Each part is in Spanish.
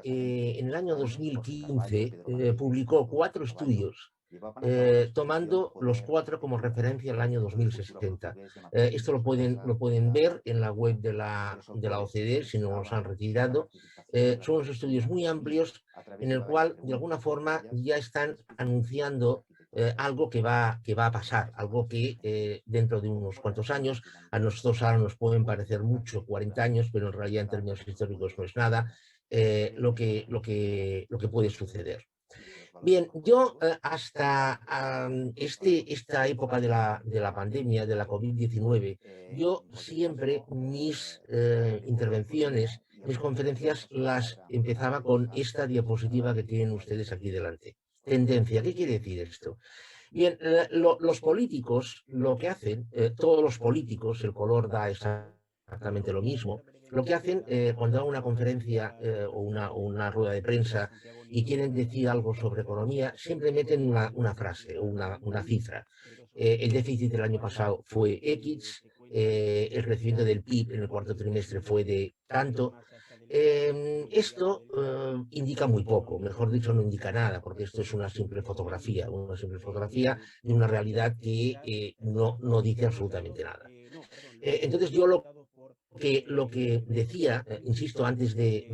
en el año 2015 publicó 4 estudios tomando los 4 como referencia al año 2060. Esto lo pueden ver en la web de la OCDE, si no los han retirado. Son unos estudios muy amplios en el cual, de alguna forma, ya están anunciando algo que va a pasar, algo que dentro de unos cuantos años, a nosotros ahora nos pueden parecer mucho, 40 años, pero en realidad en términos históricos no es nada, lo que puede suceder. Bien, yo hasta esta época de la pandemia, de la COVID-19, yo siempre mis intervenciones, mis conferencias, las empezaba con esta diapositiva que tienen ustedes aquí delante. Tendencia, ¿qué quiere decir esto? Bien, los políticos lo que hacen, todos los políticos, el color da exactamente lo mismo, lo que hacen cuando dan una conferencia o una rueda de prensa y quieren decir algo sobre economía, siempre meten una frase o una cifra. El déficit del año pasado fue X, el crecimiento del PIB en el cuarto trimestre fue de tanto. Esto indica muy poco, mejor dicho, no indica nada, porque esto es una simple fotografía de una realidad que no dice absolutamente nada. Entonces yo lo que decía, insisto, antes de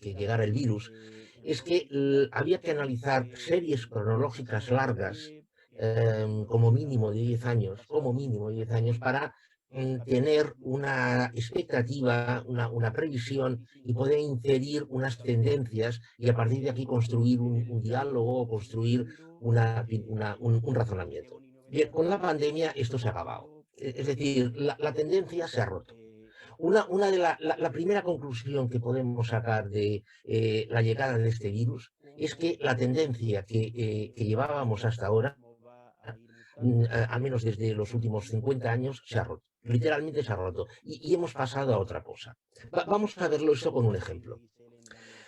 que llegara el virus, es que había que analizar series cronológicas largas, como mínimo de 10 años, para tener una expectativa, una previsión y poder inferir unas tendencias y a partir de aquí construir un diálogo o construir un razonamiento. Bien, con la pandemia esto se ha acabado. Es decir, la tendencia se ha roto. La primera conclusión que podemos sacar de la llegada de este virus es que la tendencia que llevábamos hasta ahora, al menos desde los últimos 50 años, se ha roto. Literalmente se ha roto. Y hemos pasado a otra cosa. Vamos a verlo esto con un ejemplo.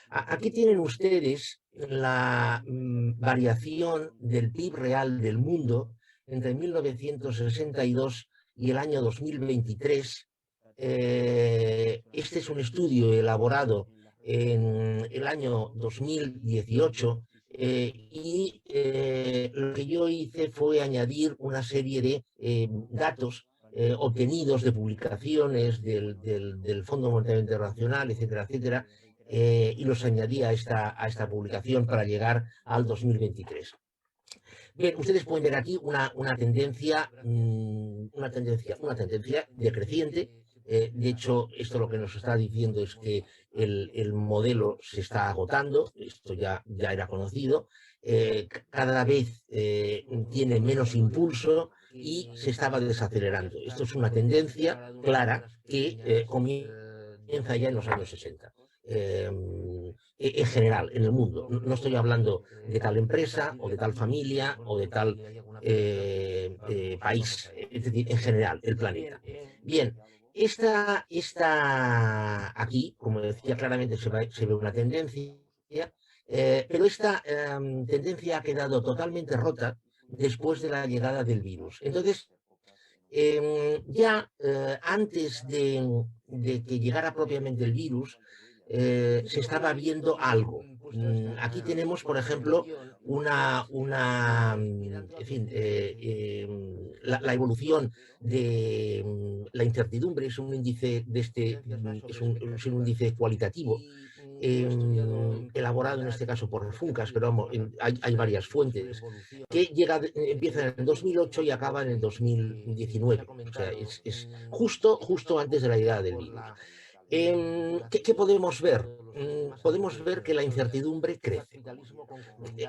Aquí tienen ustedes la variación del PIB real del mundo entre 1962 y el año 2023. Este es un estudio elaborado en el año 2018 y lo que yo hice fue añadir una serie de datos obtenidos de publicaciones del Fondo Monetario Internacional, etcétera, etcétera, y los añadí a esta publicación para llegar al 2023. Bien, ustedes pueden ver aquí una tendencia decreciente. De hecho, esto lo que nos está diciendo es que el modelo se está agotando, esto ya era conocido, cada vez tiene menos impulso y se estaba desacelerando. Esto es una tendencia clara que comienza ya en los años 60. En general, en el mundo. No estoy hablando de tal empresa o de tal familia o de tal país, es decir, en general, el planeta. Bien, aquí, como decía claramente, se ve una tendencia, pero esta tendencia ha quedado totalmente rota después de la llegada del virus. Entonces, ya antes de que llegara propiamente el virus, se estaba viendo algo. Aquí tenemos, por ejemplo, en fin, la evolución de la incertidumbre. Es un índice es un índice cualitativo elaborado en este caso por Funcas, pero vamos, hay varias fuentes, que empieza en el 2008 y acaba en el 2019. O sea, es justo antes de la llegada del virus. ¿Qué podemos ver? Podemos ver que la incertidumbre crece.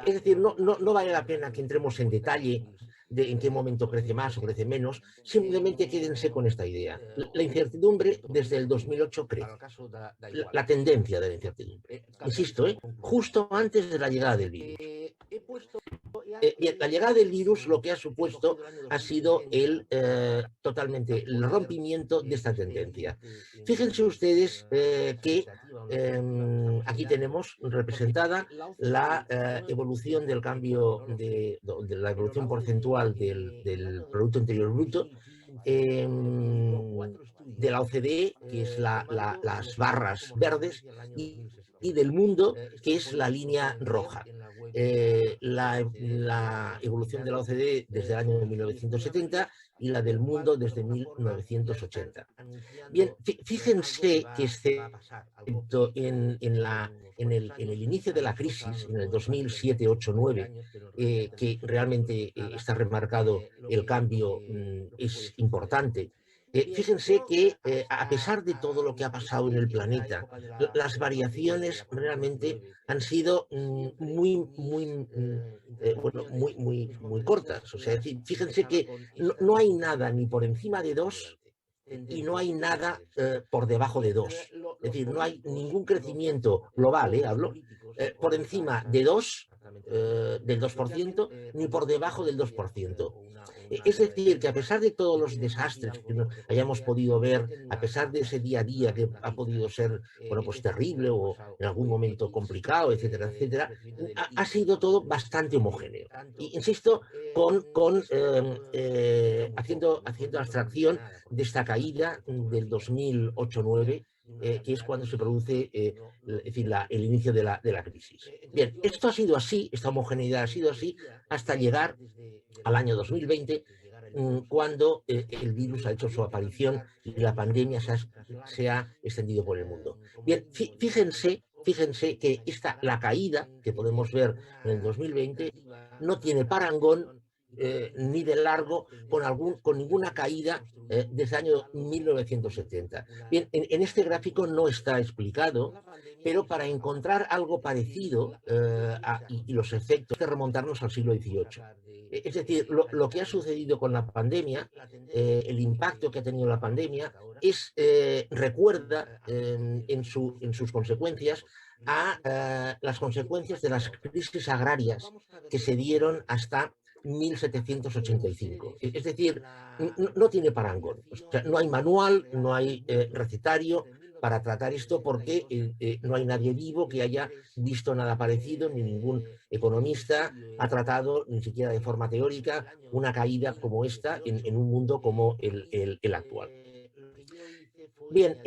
Es decir, no vale la pena que entremos en detalle de en qué momento crece más o crece menos, simplemente quédense con esta idea. La incertidumbre desde el 2008 crece. La tendencia de la incertidumbre. Insisto, justo antes de la llegada del virus. Bien, la llegada del virus lo que ha supuesto ha sido totalmente el rompimiento de esta tendencia. Fíjense ustedes que aquí tenemos representada la evolución del cambio de la evolución porcentual del Producto Interior Bruto de la OCDE, que es las barras verdes, y del mundo, que es la línea roja. La evolución de la OCDE desde el año 1970 y la del mundo desde 1980. Bien, fíjense que excepto en el inicio de la crisis, en el 2007, 8, 9, que realmente está remarcado el cambio, es importante. Fíjense que a pesar de todo lo que ha pasado en el planeta, las variaciones realmente han sido muy cortas. O sea, fíjense que no hay nada ni por encima de 2 y no hay nada por debajo de 2. Es decir, no hay ningún crecimiento global, hablo, por encima de 2, del 2%, ni por debajo del 2%. Es decir, que a pesar de todos los desastres que hayamos podido ver, a pesar de ese día a día que ha podido ser, bueno, pues terrible o en algún momento complicado, etcétera, etcétera, ha sido todo bastante homogéneo. Y insisto, haciendo abstracción de esta caída del 2008-9, que es cuando se produce es decir, el inicio de la crisis. Bien, esto ha sido así, esta homogeneidad ha sido así hasta llegar al año 2020, cuando el virus ha hecho su aparición y la pandemia se ha extendido por el mundo. Bien, fíjense que la caída que podemos ver en el 2020 no tiene parangón ni de largo con ninguna caída desde el año 1970. Bien, en este gráfico no está explicado, pero para encontrar algo parecido y los efectos, hay que remontarnos al siglo XVIII. Es decir, lo que ha sucedido con la pandemia, el impacto que ha tenido la pandemia, recuerda en sus consecuencias a las consecuencias de las crisis agrarias que se dieron hasta 1785. Es decir, no tiene parangón. O sea, no hay manual, no hay recetario para tratar esto porque no hay nadie vivo que haya visto nada parecido, ni ningún economista ha tratado, ni siquiera de forma teórica, una caída como esta en un mundo como el actual. Bien,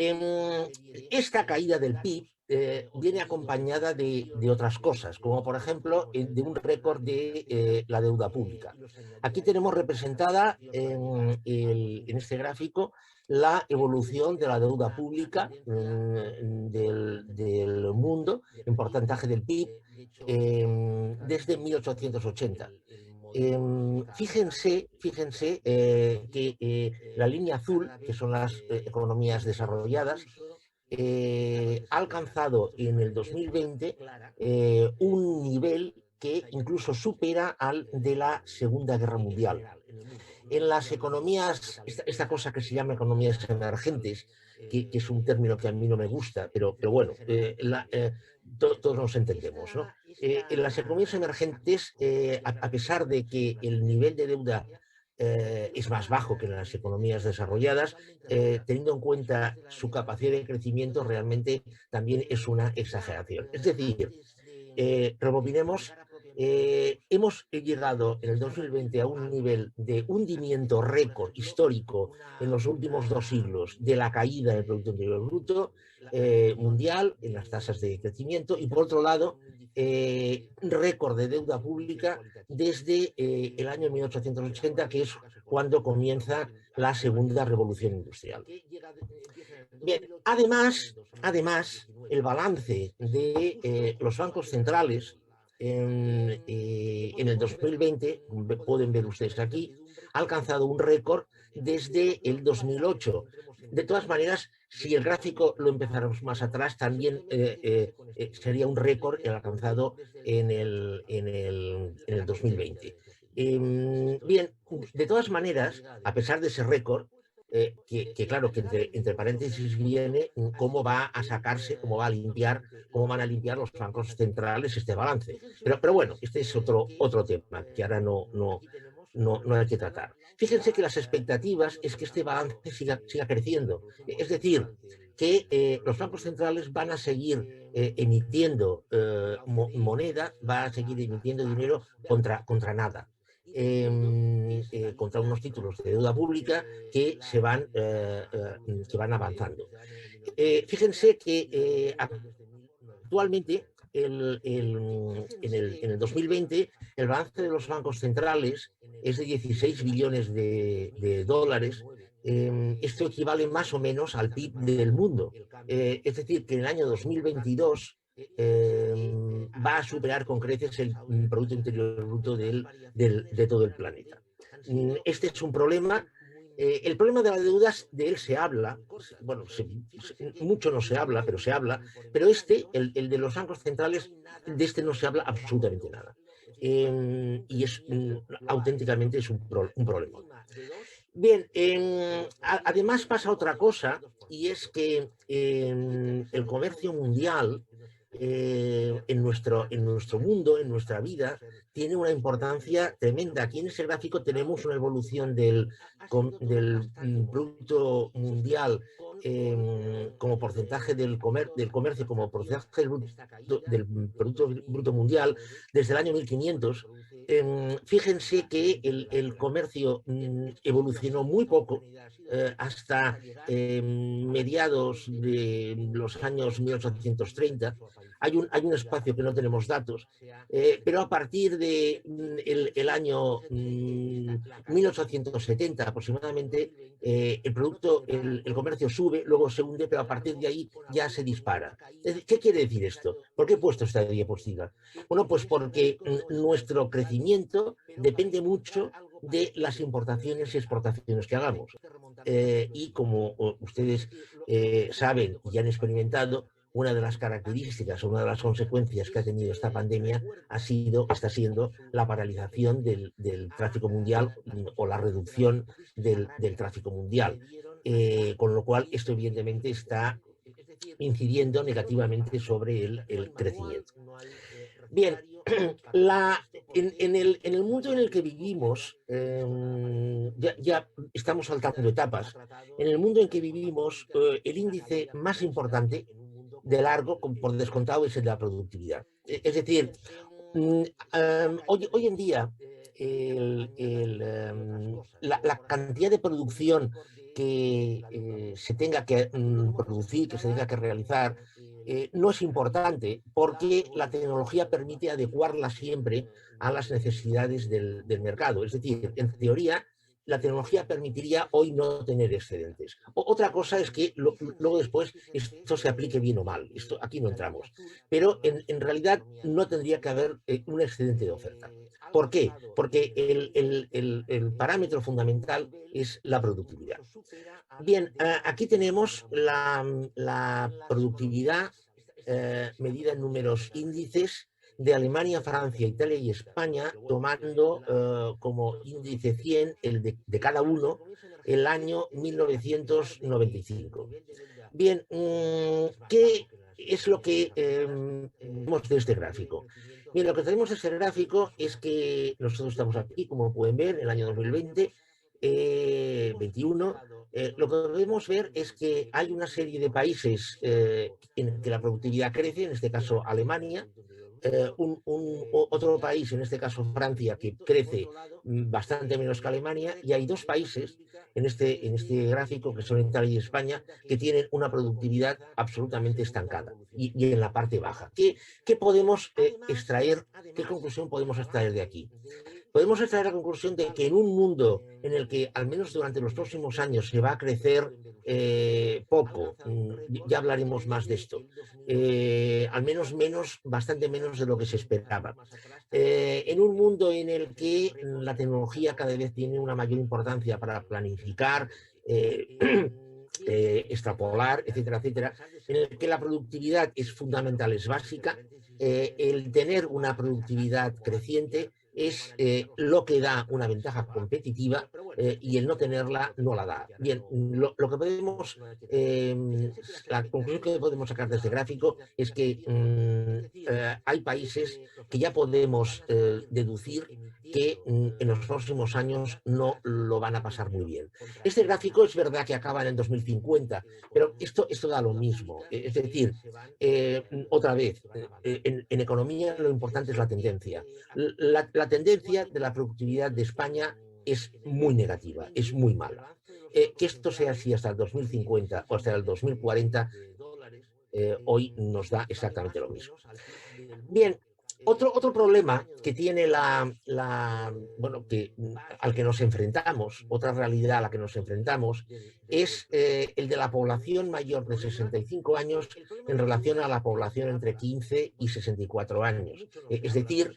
esta caída del PIB viene acompañada de otras cosas, como por ejemplo de un récord de la deuda pública. Aquí tenemos representada en este gráfico la evolución de la deuda pública del mundo en porcentaje del PIB desde 1880. Fíjense que la línea azul, que son las economías desarrolladas, ha alcanzado en el 2020 un nivel que incluso supera al de la Segunda Guerra Mundial. En las economías, esta cosa que se llama economías emergentes, que es un término que a mí no me gusta, pero bueno, todos nos entendemos, ¿no? En las economías emergentes, a pesar de que el nivel de deuda es más bajo que en las economías desarrolladas, teniendo en cuenta su capacidad de crecimiento, realmente también es una exageración. Es decir, rebobinemos, hemos llegado en el 2020 a un nivel de hundimiento récord histórico en los últimos 2 siglos de la caída del Producto Interior Bruto mundial, en las tasas de crecimiento, y por otro lado, récord de deuda pública desde el año 1880, que es cuando comienza la segunda revolución industrial. Bien, además, el balance de los bancos centrales en el 2020, pueden ver ustedes aquí, ha alcanzado un récord desde el 2008. De todas maneras, si el gráfico lo empezáramos más atrás, también sería un récord alcanzado en el 2020. Bien, de todas maneras, a pesar de ese récord, que claro, que entre paréntesis viene cómo va a sacarse, cómo van a limpiar los bancos centrales este balance. Pero bueno, este es otro tema que ahora no hay que tratar. Fíjense que las expectativas es que este balance siga creciendo. Es decir, que los bancos centrales van a seguir emitiendo moneda, van a seguir emitiendo dinero contra nada. contra unos títulos de deuda pública que van avanzando. Fíjense que actualmente, en el 2020, el balance de los bancos centrales es de 16 billones de dólares. Esto equivale más o menos al PIB del mundo. Es decir, que en el año 2022 va a superar con creces el Producto Interior Bruto de todo el planeta. Este es un problema. El problema de la deuda, de él se habla, bueno, mucho no se habla, pero se habla, pero el de los bancos centrales, de este no se habla absolutamente nada. Y auténticamente es un problema. Bien, además pasa otra cosa, y es que el comercio mundial en nuestro mundo, en nuestra vida, tiene una importancia tremenda. Aquí en ese gráfico tenemos una evolución del Producto Mundial como porcentaje del comercio, como porcentaje del Producto Bruto Mundial desde el año 1500. Fíjense que el comercio evolucionó muy poco hasta mediados de los años 1830. Hay un espacio que no tenemos datos, pero a partir de el año 1870 aproximadamente, el comercio sube, luego se hunde, pero a partir de ahí ya se dispara. ¿Qué quiere decir esto? ¿Por qué he puesto esta diapositiva? Bueno, pues porque nuestro crecimiento depende mucho de las importaciones y exportaciones que hagamos. Y como ustedes saben y han experimentado, una de las características, una de las consecuencias que ha tenido esta pandemia está siendo la paralización del tráfico mundial o la reducción del tráfico mundial. Con lo cual, esto evidentemente está incidiendo negativamente sobre el crecimiento. Bien, en el mundo en el que vivimos, ya estamos saltando etapas. En el mundo en que vivimos, el índice más importante de largo, por descontado, es el de la productividad. Es decir, hoy en día la cantidad de producción que se tenga que producir, que se tenga que realizar, no es importante, porque la tecnología permite adecuarla siempre a las necesidades del mercado. Es decir, en teoría, la tecnología permitiría hoy no tener excedentes. Otra cosa es que luego después esto se aplique bien o mal. Aquí no entramos. Pero en realidad no tendría que haber un excedente de oferta. ¿Por qué? Porque el parámetro fundamental es la productividad. Bien, aquí tenemos la productividad medida en números índices de Alemania, Francia, Italia y España, tomando como índice 100 de cada uno el año 1995. Bien, ¿qué es lo que vemos de este gráfico? Bien, lo que tenemos de este gráfico es que nosotros estamos aquí, como pueden ver, en el año 2020, 21. Lo que podemos ver es que hay una serie de países en que la productividad crece, en este caso Alemania, otro país, en este caso Francia, que crece bastante menos que Alemania, y hay dos países en este gráfico, que son Italia y España, que tienen una productividad absolutamente estancada y en la parte baja. ¿Qué podemos extraer? ¿Qué conclusión podemos extraer de aquí? Podemos extraer la conclusión de que en un mundo en el que, al menos durante los próximos años, se va a crecer poco, ya hablaremos más de esto, al menos bastante menos de lo que se esperaba. En un mundo en el que la tecnología cada vez tiene una mayor importancia para planificar, extrapolar, etcétera, etcétera, en el que la productividad es fundamental, es básica, el tener una productividad creciente es lo que da una ventaja competitiva, y el no tenerla no la da. Bien, lo que podemos, la conclusión que podemos sacar de este gráfico es que hay países que ya podemos deducir que en los próximos años no lo van a pasar muy bien. Este gráfico es verdad que acaba en el 2050, pero esto da lo mismo. Es decir, otra vez, en economía lo importante es la tendencia. La tendencia de la productividad de España es muy negativa, es muy mala. Que esto sea así hasta el 2050 o hasta el 2040, hoy nos da exactamente lo mismo. Bien, otro problema que tiene bueno, al que nos enfrentamos, otra realidad a la que nos enfrentamos, es el de la población mayor de 65 años en relación a la población entre 15 y 64 años. Es decir,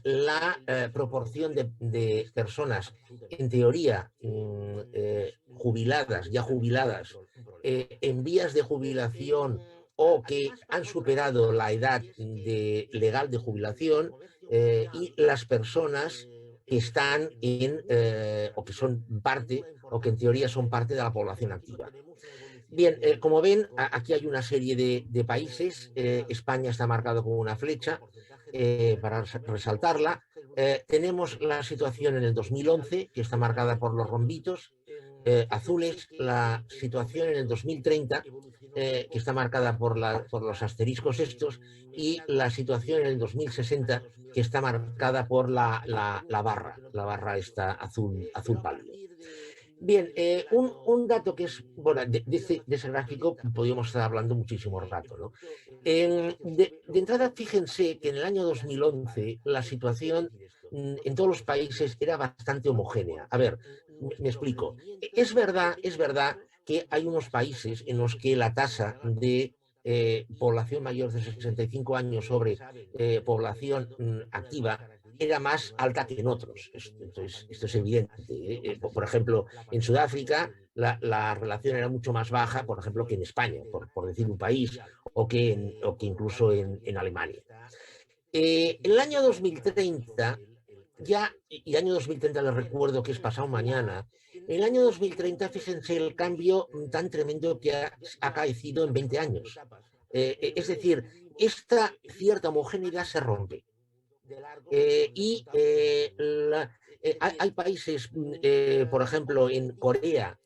la proporción de personas, en teoría, jubiladas, ya jubiladas, en vías de jubilación o que han superado la edad legal de jubilación, y las personas que están o que son parte, o que en teoría son parte de la población activa. Bien, como ven, aquí hay una serie de países. España está marcado con una flecha para resaltarla. Tenemos la situación en el 2011, que está marcada por los rombitos azules, la situación en el 2030, que está marcada por los asteriscos estos, y la situación en el 2060, que está marcada por la barra esta azul pálido. Bien, un dato que es, bueno, de ese gráfico podríamos estar hablando muchísimo rato, ¿no? De entrada, fíjense que en el año 2011 la situación en todos los países era bastante homogénea. A ver, me explico. Es verdad que hay unos países en los que la tasa de población mayor de 65 años sobre población activa era más alta que en otros. Esto es evidente. Por ejemplo, en Sudáfrica la relación era mucho más baja, por ejemplo, que en España, por decir un país, o que incluso en Alemania. En el año 2030, y año 2030 les recuerdo que es pasado mañana, en el año 2030, fíjense el cambio tan tremendo que ha acaecido en 20 años. Es decir, esta cierta homogeneidad se rompe. Hay países, por ejemplo, en Corea,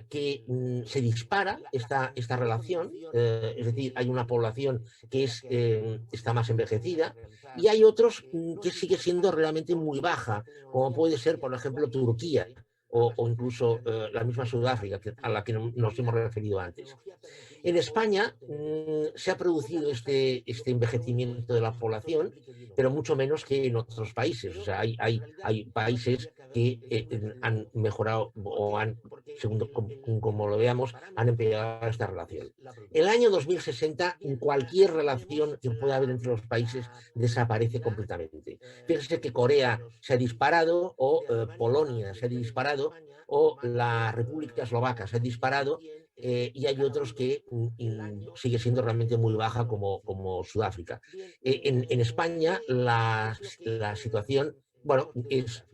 que se dispara esta relación, es decir, hay una población que está más envejecida, y hay otros que sigue siendo realmente muy baja, como puede ser, por ejemplo, Turquía, o incluso la misma Sudáfrica, a la que nos hemos referido antes. En España se ha producido este envejecimiento de la población, pero mucho menos que en otros países. O sea, hay países que han mejorado o según como lo veamos, han empeorado esta relación. En el año 2060, cualquier relación que pueda haber entre los países desaparece completamente. Fíjense que Corea se ha disparado, o Polonia se ha disparado, o la República Eslovaca se ha disparado, y hay otros que sigue siendo realmente muy baja, como Sudáfrica. En España la situación, bueno, es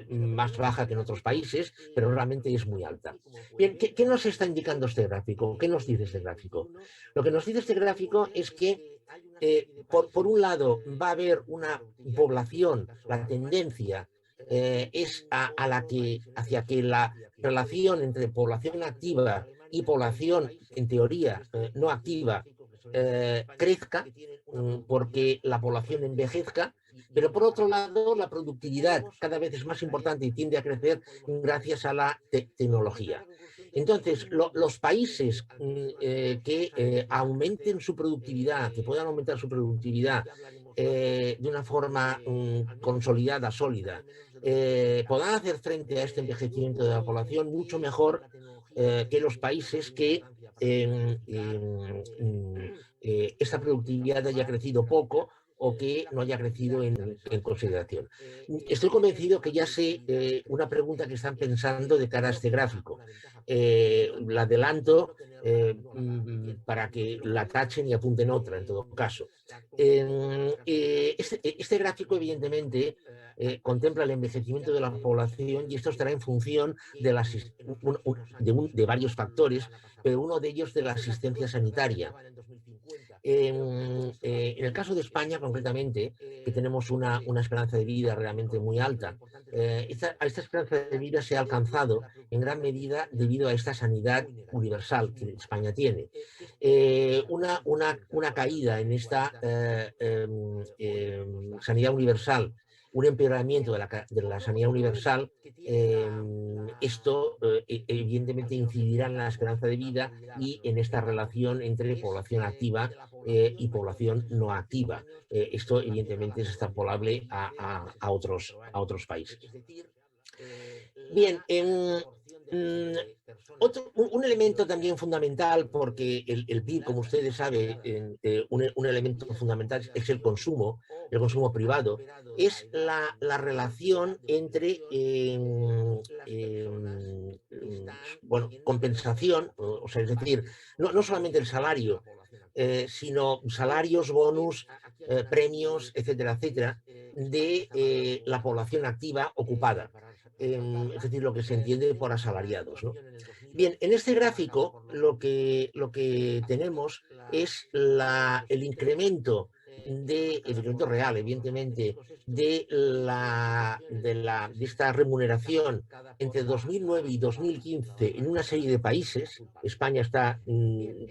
más baja que en otros países, pero realmente es muy alta. Bien, ¿qué nos está indicando este gráfico? ¿Qué nos dice este gráfico? Lo que nos dice este gráfico es que, por un lado, va a haber una población, la tendencia es hacia que la relación entre población activa y población, en teoría, no activa, crezca, porque la población envejezca, pero por otro lado la productividad cada vez es más importante y tiende a crecer gracias a la tecnología. Entonces, los países que aumenten su productividad, que puedan aumentar su productividad de una forma consolidada, sólida, podrán hacer frente a este envejecimiento de la población mucho mejor que los países que esta productividad haya crecido poco o que no haya crecido en consideración. Estoy convencido que ya sé una pregunta que están pensando de cara a este gráfico. La adelanto, para que la tachen y apunten otra, en todo caso. Este gráfico, evidentemente, contempla el envejecimiento de la población y esto estará en función de varios factores, pero uno de ellos de la asistencia sanitaria. En el caso de España, concretamente, que tenemos una esperanza de vida realmente muy alta, esta esperanza de vida se ha alcanzado en gran medida debido a esta sanidad universal que España tiene. Una caída en esta sanidad universal, un empeoramiento de la sanidad universal, esto evidentemente incidirá en la esperanza de vida y en esta relación entre población activa y población no activa. Esto evidentemente es extrapolable a otros países. Bien, un elemento también fundamental, porque el PIB, como ustedes saben, un elemento fundamental es el consumo privado, es la relación entre compensación, o sea, es decir, no solamente el salario, sino salarios, bonus, premios, etcétera, etcétera, de la población activa ocupada. Es decir, lo que se entiende por asalariados, ¿no? Bien, en este gráfico lo que tenemos es el incremento real, evidentemente, de esta remuneración entre 2009 y 2015 en una serie de países. España está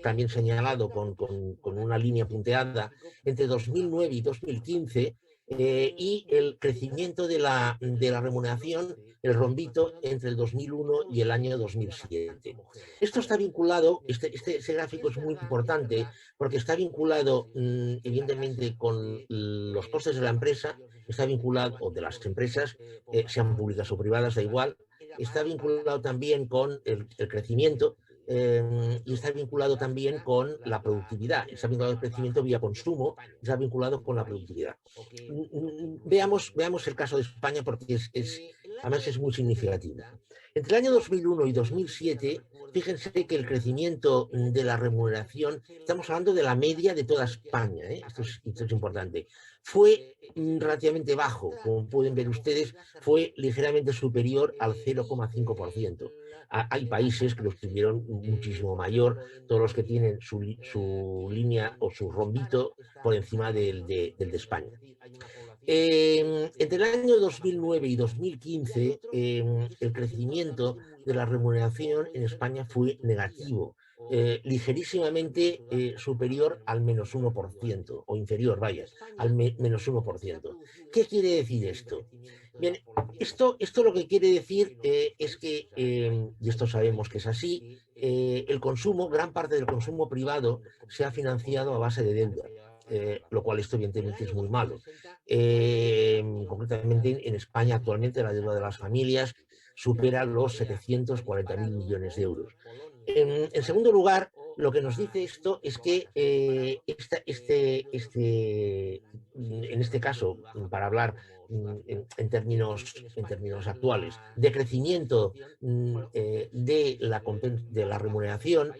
también señalado con una línea punteada entre 2009 y 2015, y el crecimiento de la remuneración, el rombito, entre el 2001 y el año 2007. Esto está vinculado, este gráfico es muy importante porque está vinculado evidentemente con los costes de la empresa, está vinculado, o de las empresas, sean públicas o privadas, da igual, está vinculado también con el crecimiento, y está vinculado también con la productividad, está vinculado al crecimiento vía consumo, está vinculado con la productividad. Veamos el caso de España porque además es muy significativo. Entre el año 2001 y 2007, fíjense que el crecimiento de la remuneración, estamos hablando de la media de toda España, esto es importante, fue relativamente bajo, como pueden ver ustedes, fue ligeramente superior al 0,5%. Hay países que los tuvieron muchísimo mayor, todos los que tienen su línea o su rombito por encima del de España. Entre el año 2009 y 2015, el crecimiento de la remuneración en España fue negativo, ligerísimamente superior al menos 1%, o inferior, vaya, al menos 1%. ¿Qué quiere decir esto? Bien, esto lo que quiere decir es que, y esto sabemos que es así, el consumo, gran parte del consumo privado se ha financiado a base de deuda. Lo cual esto evidentemente es muy malo. Concretamente en España actualmente la deuda de las familias supera los 740.000 millones de euros. En segundo lugar, lo que nos dice esto es que en este caso, para hablar en términos actuales, de crecimiento de la remuneración,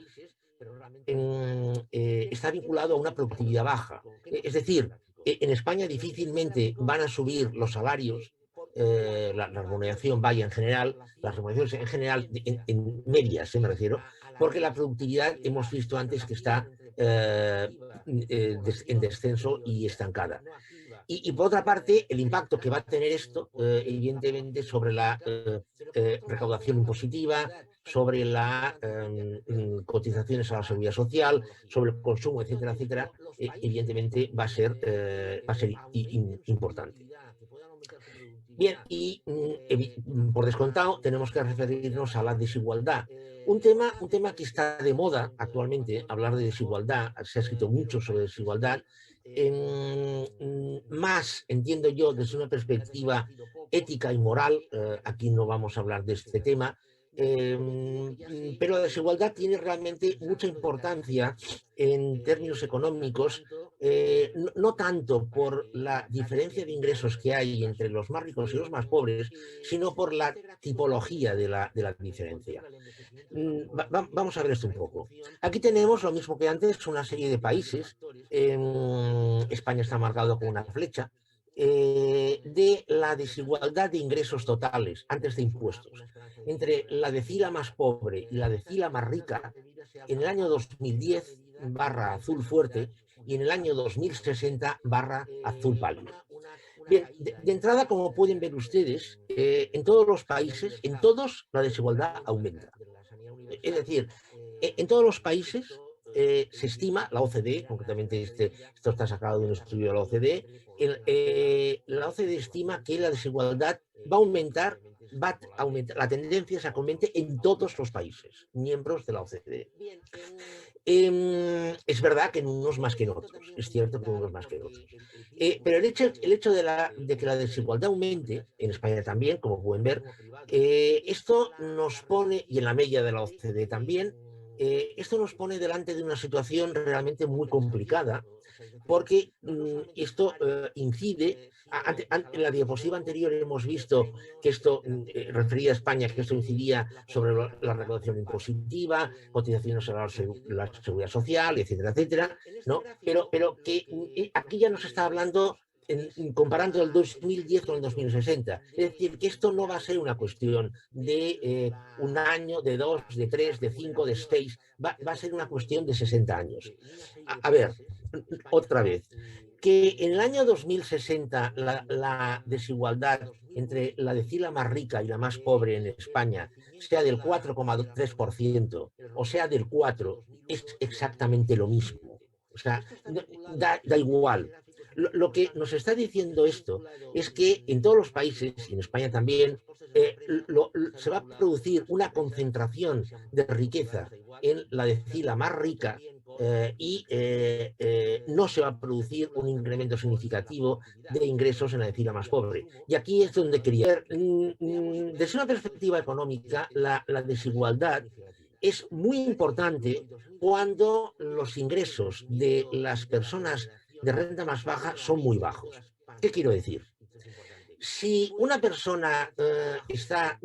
está vinculado a una productividad baja. Es decir, en España difícilmente van a subir los salarios, la remuneración vaya en general, las remuneraciones en general, en medias, me refiero, porque la productividad hemos visto antes que está en descenso y estancada. Y por otra parte, el impacto que va a tener esto, evidentemente, sobre la recaudación impositiva, sobre las cotizaciones a la seguridad social, sobre el consumo, etcétera, etcétera, evidentemente va a ser importante. Bien, y por descontado tenemos que referirnos a la desigualdad. Un tema que está de moda actualmente, hablar de desigualdad, se ha escrito mucho sobre desigualdad, más, entiendo yo, desde una perspectiva ética y moral. Aquí no vamos a hablar de este tema, pero la desigualdad tiene realmente mucha importancia en términos económicos no tanto por la diferencia de ingresos que hay entre los más ricos y los más pobres, sino por la tipología de la diferencia. Vamos a ver esto un poco. Aquí tenemos lo mismo que antes, una serie de países. España está marcado con una flecha. De la desigualdad de ingresos totales antes de impuestos entre la decila más pobre y la decila más rica en el año 2010 barra azul fuerte y en el año 2060 barra azul pálido. Bien, de entrada, como pueden ver ustedes, en todos los países, en todos la desigualdad aumenta. Es decir, en todos los países se estima, la OCDE, concretamente esto está sacado de un estudio de la OCDE, la OCDE estima que la desigualdad va a aumentar, la tendencia es a que aumente en todos los países miembros de la OCDE. Es verdad que en unos más que en otros, es cierto que en unos más que en otros. Pero el hecho de que la desigualdad aumente, en España también, como pueden ver, esto nos pone, y en la media de la OCDE también, esto nos pone delante de una situación realmente muy complicada, porque esto incide, en la diapositiva anterior hemos visto que esto refería a España, que esto incidía sobre la recaudación impositiva, cotizaciones a la seguridad social, etcétera, etcétera, ¿no? Pero que aquí ya nos está hablando comparando el 2010 con el 2060. Es decir, que esto no va a ser una cuestión de un año, de 2, de 3, de 5, de 6, va a ser una cuestión de 60 años. A ver, otra vez, que en el año 2060 la desigualdad entre la decila más rica y la más pobre en España sea del 4,3% o sea del 4%, es exactamente lo mismo. O sea, da igual. Lo que nos está diciendo esto es que en todos los países, y en España también, se va a producir una concentración de riqueza en la decila más rica y no se va a producir un incremento significativo de ingresos en la decila más pobre. Y aquí es donde quería ver, desde una perspectiva económica, la desigualdad es muy importante cuando los ingresos de las personas de renta más baja son muy bajos. ¿Qué quiero decir? Si una persona está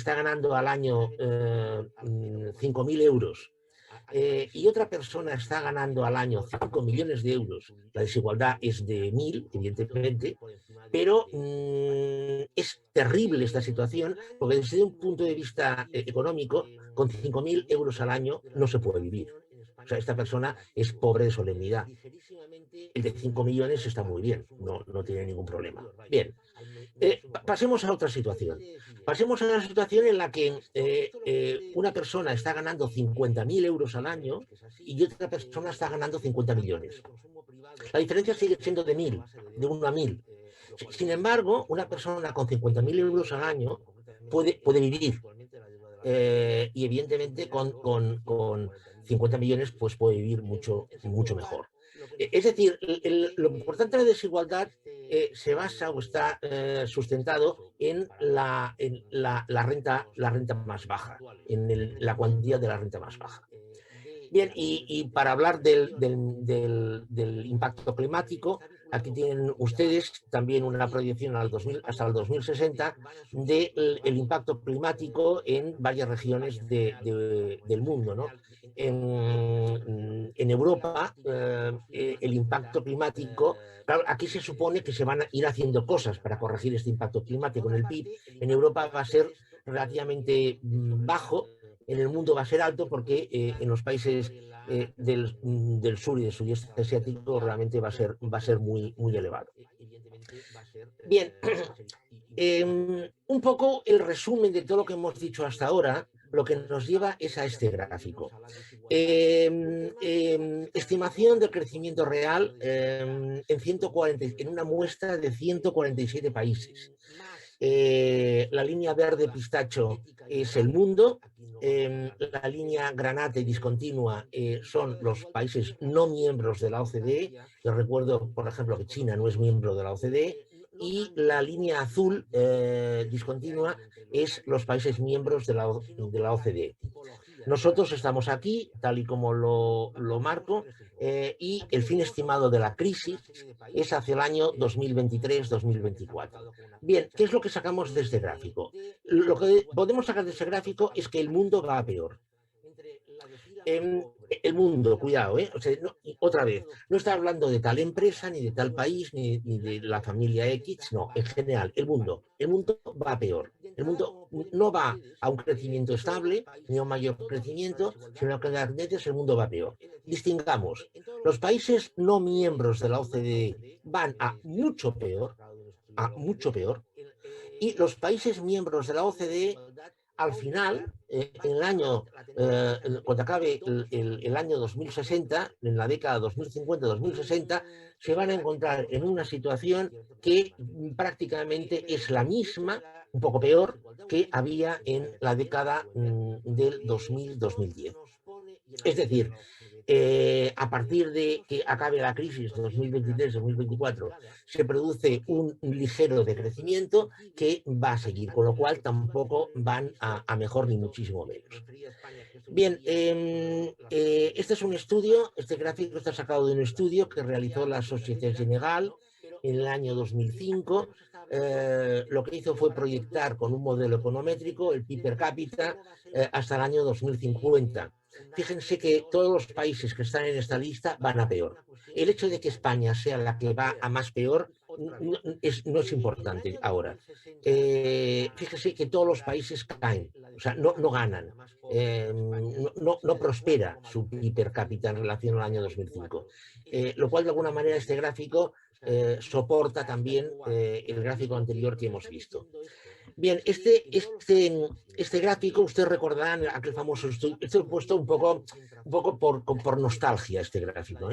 ganando al año 5.000 euros y otra persona está ganando al año 5 millones de euros, la desigualdad es de 1.000, evidentemente, pero es terrible esta situación porque desde un punto de vista económico, con 5.000 euros al año no se puede vivir. O sea, esta persona es pobre de solemnidad. El de 5 millones está muy bien, no tiene ningún problema. Bien, pasemos a otra situación. Pasemos a una situación en la que una persona está ganando 50.000 euros al año y otra persona está ganando 50 millones. La diferencia sigue siendo de 1.000, de 1 a 1.000. Sin embargo, una persona con 50.000 euros al año puede vivir. Y evidentemente con 50 millones pues puede vivir mucho mejor. Es decir, lo importante de la desigualdad se basa o está sustentado en la renta más baja, en la cuantía de la renta más baja. Bien, y para hablar del impacto climático, aquí tienen ustedes también una proyección hasta el 2060 del impacto climático en varias regiones del mundo, ¿no? En Europa, el impacto climático, claro, aquí se supone que se van a ir haciendo cosas para corregir este impacto climático en el PIB. En Europa va a ser relativamente bajo, en el mundo va a ser alto porque en los países del sur y del sudeste asiático realmente va a ser muy elevado. Bien, un poco el resumen de todo lo que hemos dicho hasta ahora, lo que nos lleva es a este gráfico. Estimación del crecimiento real en una muestra de 147 países. La línea verde pistacho es el mundo, la línea granate discontinua son los países no miembros de la OCDE. Les recuerdo, por ejemplo, que China no es miembro de la OCDE, y la línea azul discontinua es los países miembros de la OCDE. Nosotros estamos aquí, tal y como lo marco, y el fin estimado de la crisis es hacia el año 2023-2024. Bien, ¿qué es lo que sacamos de este gráfico? Lo que podemos sacar de ese gráfico es que el mundo va a peor. El mundo, cuidado, o sea, otra vez, no está hablando de tal empresa, ni de tal país, ni de la familia X, no, en general, el mundo va a peor. El mundo no va a un crecimiento estable, ni a un mayor crecimiento, sino que cada vez el mundo va a peor. Distingamos, los países no miembros de la OCDE van a mucho peor, y los países miembros de la OCDE al final, en el año, cuando acabe el año 2060, en la década 2050-2060, se van a encontrar en una situación que prácticamente es la misma, un poco peor, que había en la década del 2000-2010. Es decir, a partir de que acabe la crisis 2023-2024, se produce un ligero decrecimiento que va a seguir, con lo cual tampoco van a mejor ni muchísimo menos. Bien, este es un estudio, este gráfico está sacado de un estudio que realizó la Société Générale en el año 2005. Lo que hizo fue proyectar con un modelo econométrico el PIB per cápita hasta el año 2050. Fíjense que todos los países que están en esta lista van a peor. El hecho de que España sea la que va a más peor no es importante ahora. Fíjese que todos los países caen, o sea, no ganan. No prospera su PIB per cápita en relación al año 2005. Lo cual, de alguna manera, este gráfico soporta también el gráfico anterior que hemos visto. Bien, este gráfico, ustedes recordarán aquel famoso estudio, esto he puesto un poco por nostalgia este gráfico.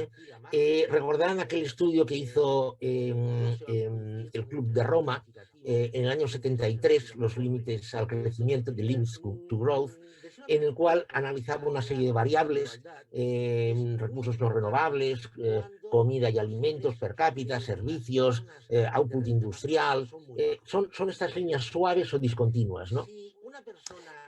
Recordarán aquel estudio que hizo el Club de Roma en el año 73, los límites al crecimiento, the limits to growth, en el cual analizaba una serie de variables, recursos no renovables, comida y alimentos per cápita, servicios, output industrial, son estas líneas suaves o discontinuas, ¿no?